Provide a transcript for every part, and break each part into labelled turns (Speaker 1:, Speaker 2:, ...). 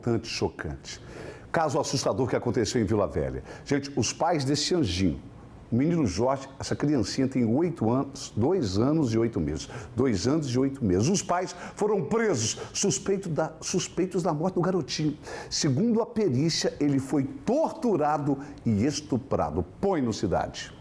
Speaker 1: Bastante chocante. Caso assustador que aconteceu em Vila Velha. Gente, os pais desse anjinho, o menino Jorge, essa criancinha tem 8 anos, 2 anos e 8 meses. 2 anos e 8 meses. Os pais foram presos, suspeitos da morte do garotinho. Segundo a perícia, ele foi torturado e estuprado. Põe no Cidade.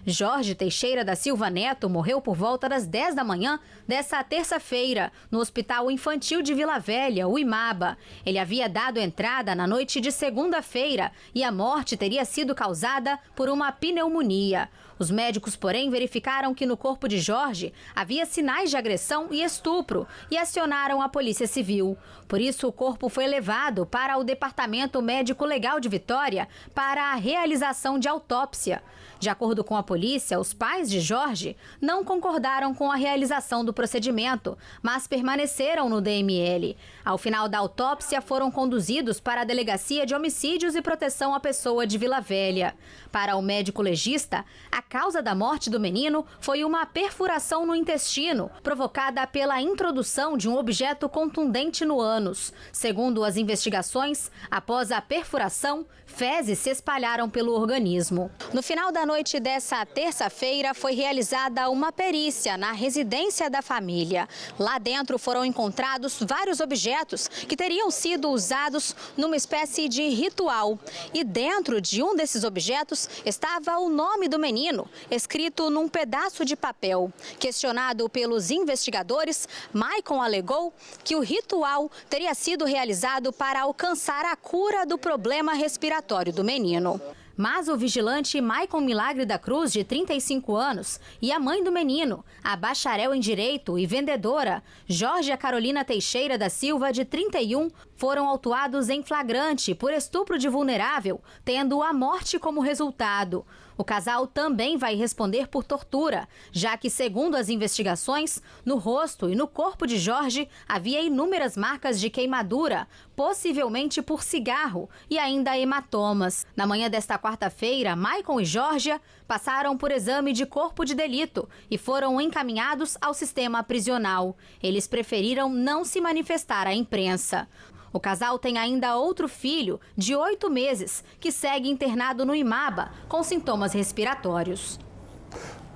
Speaker 2: Jorge Teixeira da Silva Neto morreu por volta das 10 da manhã dessa terça-feira, no Hospital Infantil de Vila Velha, o IMABA. Ele havia dado entrada na noite de segunda-feira e a morte teria sido causada por uma pneumonia. Os médicos, porém, verificaram que no corpo de Jorge havia sinais de agressão e estupro e acionaram a Polícia Civil. Por isso, o corpo foi levado para o Departamento Médico Legal de Vitória para a realização de autópsia. De acordo com a polícia, os pais de Jorge não concordaram com a realização do procedimento, mas permaneceram no DML. Ao final da autópsia, foram conduzidos para a Delegacia de Homicídios e Proteção à Pessoa de Vila Velha. Para o médico legista, a causa da morte do menino foi uma perfuração no intestino, provocada pela introdução de um objeto contundente no ânus. Segundo as investigações, após a perfuração, fezes se espalharam pelo organismo. No final da noite dessa terça-feira, foi realizada uma perícia na residência da família. Lá dentro foram encontrados vários objetos que teriam sido usados numa espécie de ritual. E dentro de um desses objetos estava o nome do menino, escrito num pedaço de papel. Questionado pelos investigadores, Maicon alegou que o ritual teria sido realizado para alcançar a cura do problema respiratório do menino. Mas o vigilante Maicon Milagre da Cruz, de 35 anos, e a mãe do menino, a bacharel em Direito e vendedora, Jorge Carolina Teixeira da Silva, de 31, foram autuados em flagrante por estupro de vulnerável, tendo a morte como resultado. O casal também vai responder por tortura, já que, segundo as investigações, no rosto e no corpo de Jorge havia inúmeras marcas de queimadura, possivelmente por cigarro, e ainda hematomas. Na manhã desta quarta-feira, Maicon e Georgia passaram por exame de corpo de delito e foram encaminhados ao sistema prisional. Eles preferiram não se manifestar à imprensa. O casal tem ainda outro filho, de 8 meses, que segue internado no IMABA, com sintomas respiratórios.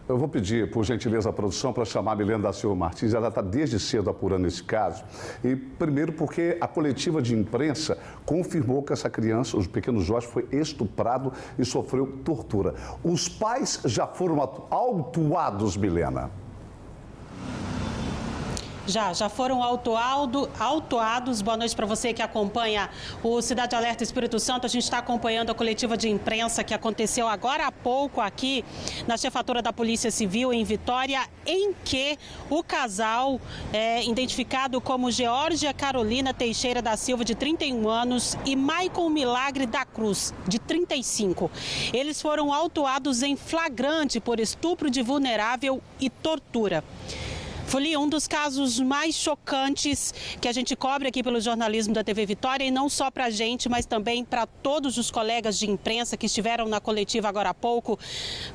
Speaker 1: Eu vou pedir, por gentileza, a produção para chamar a Milena da Silva Martins. Ela está desde cedo apurando esse caso. E, primeiro, porque a coletiva de imprensa confirmou que essa criança, o pequeno Jorge, foi estuprado e sofreu tortura. Os pais já foram autuados, Milena?
Speaker 3: Já foram autuados. Boa noite para você que acompanha o Cidade Alerta Espírito Santo. A gente está acompanhando a coletiva de imprensa que aconteceu agora há pouco aqui na Chefatura da Polícia Civil em Vitória, em que o casal, identificado como Georgia Carolina Teixeira da Silva, de 31 anos, e Maicon Milagre da Cruz, de 35. Eles foram autuados em flagrante por estupro de vulnerável e tortura. Foi um dos casos mais chocantes que a gente cobre aqui pelo jornalismo da TV Vitória, e não só para a gente, mas também para todos os colegas de imprensa que estiveram na coletiva agora há pouco.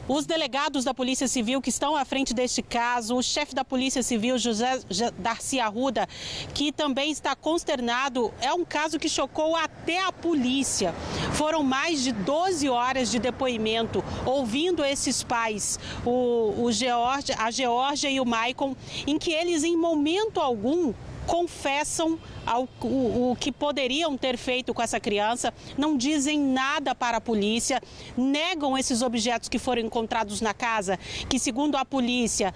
Speaker 3: Os delegados da Polícia Civil que estão à frente deste caso, o chefe da Polícia Civil, José Darcy Arruda, que também está consternado. É um caso que chocou até a polícia. Foram mais de 12 horas de depoimento, ouvindo esses pais, a Georgia e o Maicon, em que eles, em momento algum, confessam o que poderiam ter feito com essa criança, não dizem nada para a polícia, negam esses objetos que foram encontrados na casa, que, segundo a polícia,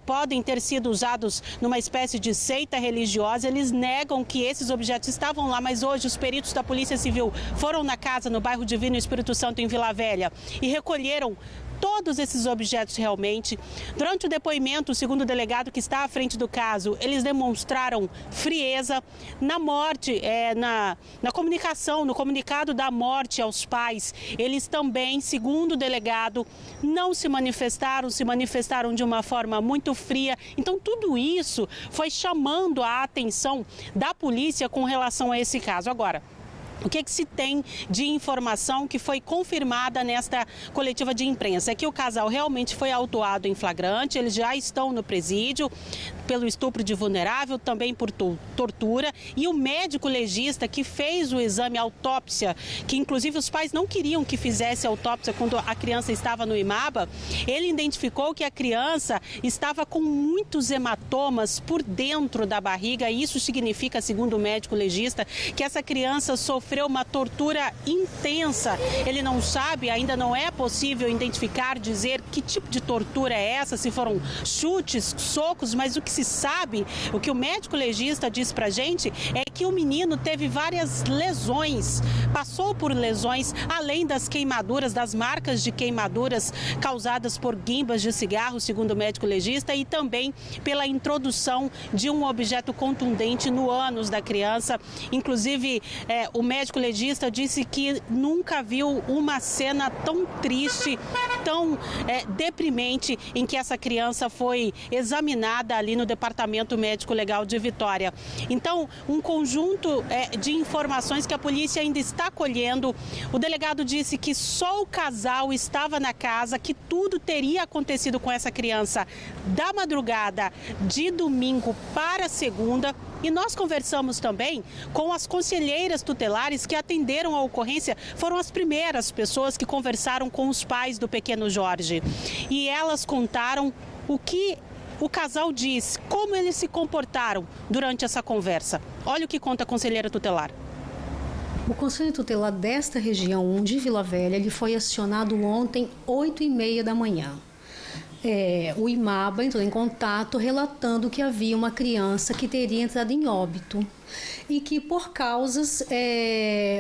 Speaker 3: podem ter sido usados numa espécie de seita religiosa. Eles negam que esses objetos estavam lá, mas hoje os peritos da Polícia Civil foram na casa, no bairro Divino Espírito Santo, em Vila Velha, e recolheram todos esses objetos realmente. Durante o depoimento, segundo o delegado que está à frente do caso, eles demonstraram frieza na morte, na comunicação, no comunicado da morte aos pais. Eles também, segundo o delegado, não se manifestaram de uma forma muito fria. Então, tudo isso foi chamando a atenção da polícia com relação a esse caso. Agora, O que se tem de informação que foi confirmada nesta coletiva de imprensa? É que o casal realmente foi autuado em flagrante, eles já estão no presídio pelo estupro de vulnerável, também por tortura. E o médico legista que fez o exame autópsia, que inclusive os pais não queriam que fizesse autópsia quando a criança estava no IMABA, ele identificou que a criança estava com muitos hematomas por dentro da barriga. E isso significa, segundo o médico legista, que essa criança sofreu uma tortura intensa. Ele não sabe, ainda não é possível identificar, dizer que tipo de tortura é essa, se foram chutes, socos, mas o que se sabe, o que o médico legista diz pra gente, é que o menino teve várias lesões, passou por lesões, além das queimaduras, das marcas de queimaduras causadas por guimbas de cigarro, segundo o médico legista, e também pela introdução de um objeto contundente no ânus da criança. Inclusive, o médico legista disse que nunca viu uma cena tão triste, tão deprimente, em que essa criança foi examinada ali no Departamento Médico Legal de Vitória. Então, um conjunto de informações que a polícia ainda está colhendo. O delegado disse que só o casal estava na casa, que tudo teria acontecido com essa criança da madrugada de domingo para segunda. E nós conversamos também com as conselheiras tutelares que atenderam a ocorrência, foram as primeiras pessoas que conversaram com os pais do pequeno Jorge. E elas contaram o que o casal disse, como eles se comportaram durante essa conversa. Olha o que conta a conselheira tutelar.
Speaker 4: O Conselho Tutelar desta região 1 de Vila Velha, ele foi acionado ontem, 8h30 da manhã. O IMABA entrou em contato relatando que havia uma criança que teria entrado em óbito e que por causas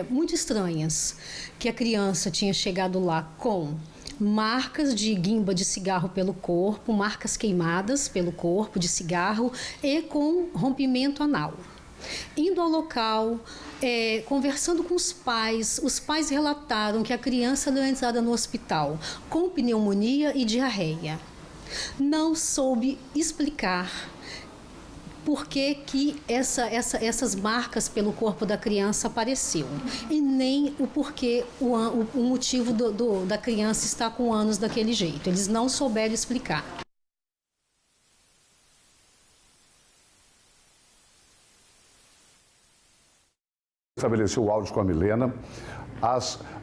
Speaker 4: muito estranhas, que a criança tinha chegado lá com marcas de guimba de cigarro pelo corpo, marcas queimadas pelo corpo de cigarro e com rompimento anal. Indo ao local, conversando com os pais relataram que a criança deu entrada no hospital com pneumonia e diarreia. Não soube explicar por que essas marcas pelo corpo da criança apareceu e nem o porquê, o motivo da criança estar com ânus daquele jeito. Eles não souberam explicar.
Speaker 1: Estabeleceu o áudio com a Milena.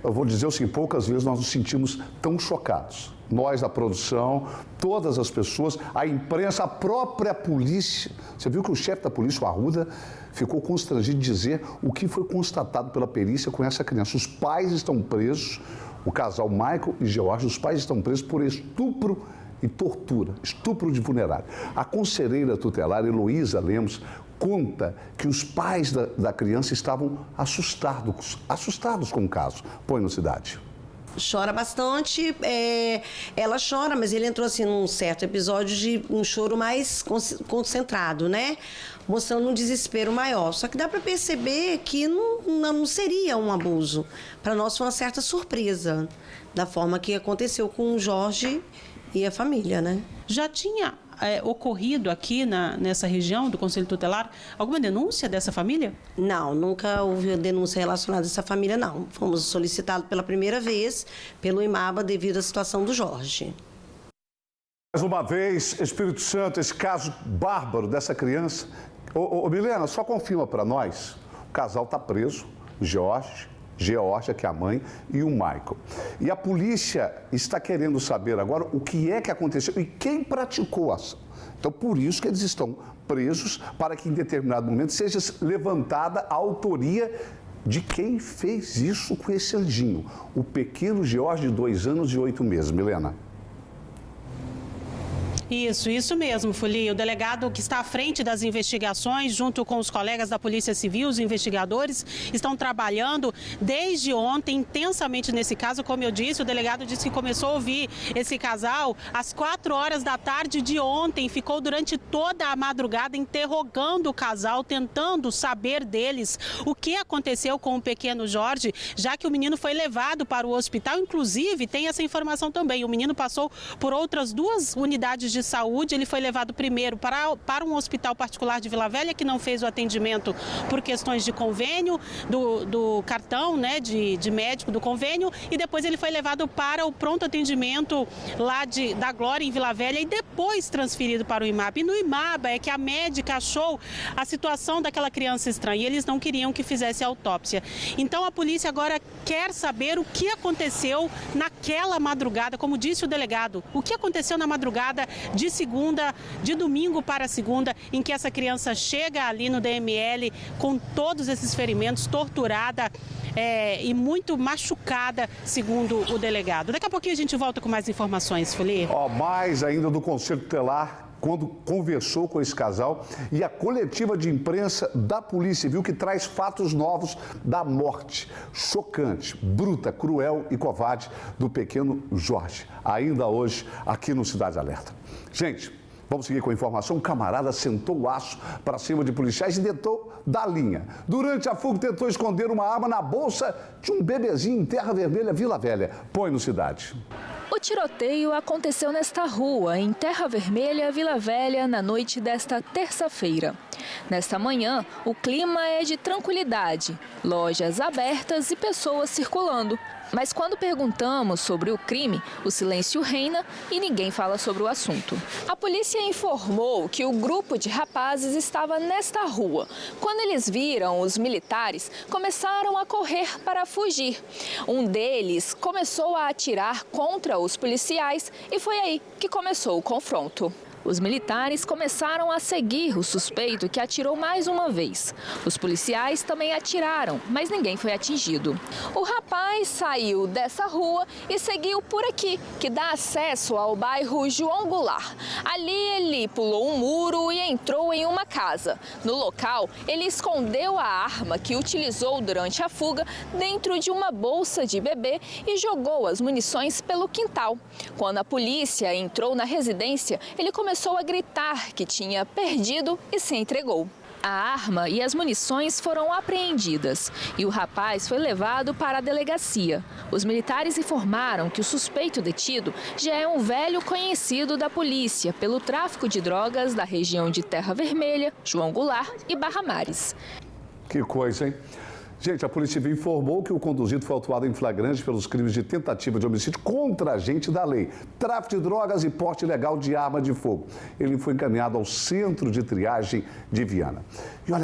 Speaker 1: Eu vou dizer assim, poucas vezes nós nos sentimos tão chocados. Nós da produção, todas as pessoas, a imprensa, a própria polícia. Você viu que o chefe da polícia, o Arruda, ficou constrangido de dizer o que foi constatado pela perícia com essa criança. Os pais estão presos, o casal Michael e George, os pais estão presos por estupro e tortura, estupro de vulnerável. A conselheira tutelar, Heloísa Lemos, conta que os pais da criança estavam assustados com o caso. Põe no Cidade.
Speaker 5: Chora bastante, ela chora, mas ele entrou assim num certo episódio de um choro mais concentrado, né? Mostrando um desespero maior. Só que dá para perceber que não seria um abuso. Para nós foi uma certa surpresa da forma que aconteceu com o Jorge e a família, né?
Speaker 3: Já tinha ocorrido aqui nessa região do Conselho Tutelar alguma denúncia dessa família?
Speaker 5: Não, nunca houve denúncia relacionada a essa família, não. Fomos solicitados pela primeira vez pelo IMABA devido à situação do Jorge.
Speaker 1: Mais uma vez, Espírito Santo, esse caso bárbaro dessa criança. Milena, só confirma para nós, o casal está preso, Georgia, que é a mãe, e o Michael. E a polícia está querendo saber agora o que é que aconteceu e quem praticou a ação. Então, por isso que eles estão presos, para que em determinado momento seja levantada a autoria de quem fez isso com esse anjinho, o pequeno George de 2 anos e 8 meses. Milena.
Speaker 3: Isso mesmo, Fuli. O delegado que está à frente das investigações, junto com os colegas da Polícia Civil, os investigadores, estão trabalhando desde ontem intensamente nesse caso. Como eu disse, o delegado disse que começou a ouvir esse casal às 4h da tarde de ontem. Ficou durante toda a madrugada interrogando o casal, tentando saber deles o que aconteceu com o pequeno Jorge, já que o menino foi levado para o hospital. Inclusive, tem essa informação também, o menino passou por outras 2 unidades de saúde. Ele foi levado primeiro para um hospital particular de Vila Velha, que não fez o atendimento por questões de convênio, do cartão, né, de médico do convênio, e depois ele foi levado para o pronto atendimento lá da Glória, em Vila Velha, e depois transferido para o IMABA. E no IMABA é que a médica achou a situação daquela criança estranha e eles não queriam que fizesse a autópsia. Então a polícia agora quer saber o que aconteceu naquela madrugada, como disse o delegado, o que aconteceu na madrugada de domingo para segunda, em que essa criança chega ali no DML com todos esses ferimentos, torturada e muito machucada, segundo o delegado. Daqui a pouquinho a gente volta com mais informações, Folie.
Speaker 1: Mais ainda do Conselho Tutelar, quando conversou com esse casal, e a coletiva de imprensa da Polícia Civil, que traz fatos novos da morte chocante, bruta, cruel e covarde do pequeno Jorge, ainda hoje aqui no Cidade Alerta. Gente, vamos seguir com a informação. Um camarada sentou o aço para cima de policiais e tentou dar linha. Durante a fuga, tentou esconder uma arma na bolsa de um bebezinho em Terra Vermelha, Vila Velha. Põe no Cidade.
Speaker 6: O tiroteio aconteceu nesta rua, em Terra Vermelha, Vila Velha, na noite desta terça-feira. Nesta manhã, o clima é de tranquilidade, lojas abertas e pessoas circulando. Mas quando perguntamos sobre o crime, o silêncio reina e ninguém fala sobre o assunto. A polícia informou que o grupo de rapazes estava nesta rua. Quando eles viram os militares, começaram a correr para fugir. Um deles começou a atirar contra os policiais e foi aí que começou o confronto. Os militares começaram a seguir o suspeito, que atirou mais uma vez. Os policiais também atiraram, mas ninguém foi atingido. O rapaz saiu dessa rua e seguiu por aqui, que dá acesso ao bairro João Goulart. Ali ele pulou um muro e entrou em uma casa. No local, ele escondeu a arma que utilizou durante a fuga dentro de uma bolsa de bebê e jogou as munições pelo quintal. Quando a polícia entrou na residência, ele começou a gritar que tinha perdido e se entregou. A arma e as munições foram apreendidas e o rapaz foi levado para a delegacia. Os militares informaram que o suspeito detido já é um velho conhecido da polícia pelo tráfico de drogas da região de Terra Vermelha, João Goulart e Barra Mares.
Speaker 1: Que coisa, hein? Gente, a Polícia Civil informou que o conduzido foi autuado em flagrante pelos crimes de tentativa de homicídio contra agente da lei, tráfico de drogas e porte ilegal de arma de fogo. Ele foi encaminhado ao Centro de Triagem de Viana. E olha,